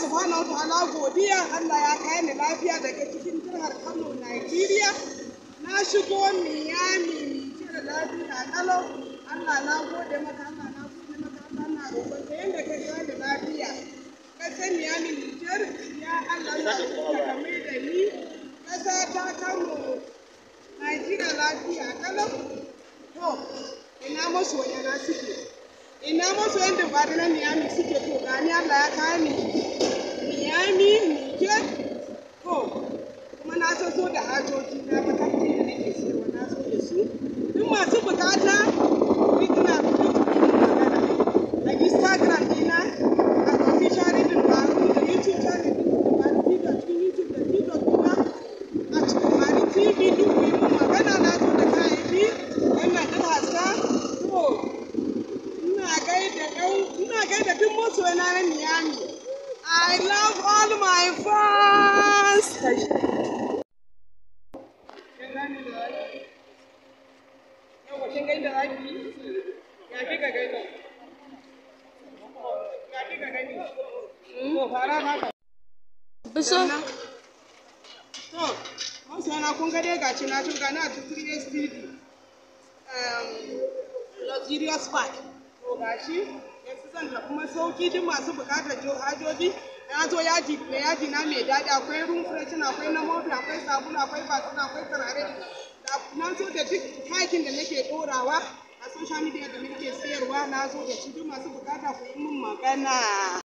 subhanahu wa ta'ala godiya. Allah ya kai ni lafiya daga cikin jihar Kano, Nigeria. Na shigo Miami Nijar lafiya kalau. Allah na gode maka, Allah na gode maka, Allah na roƙon ka yanda ka kai ni lafiya. Ka san Miami Nijar, ya Allah na roƙon ka mai da ni ƙasa ta Kano, Nigeria lafiya kalau. To, ina masoya na suke. Ina masoyan da ba na Miami suke to gani Allah ya kawo ni Miami Niger to kuma na so da hajoji na matakin da nake sayarwa na so da su duk masu bukata ina magana a Instagram dina a official Dumbaru da YouTube channel Dumbaru da YouTube da TikTok dina a Dumbaru TV duk mu magana na so da kayayyaki wannan din haska to ina gaida duk masoya na Miami. I love all my fans. Kin gaida zaki? Ya kika gaida? Ya kika gani? Ko fara haka. Biso. To, masoya na kun ga dai gaci na tun gani a 3S TV. Luxurious Park. To gashi yanzu zan tafi masauki duk masu bukatar hajoji ya zo yaji na mai daɗi akwai room freshener akwai na mobi akwai sabulu akwai vaseline akwai turare da na zo da duk kayakin da nake ɗorawa a social media da nake sayarwa na zo da shi duk masu bukata ku yi min magana.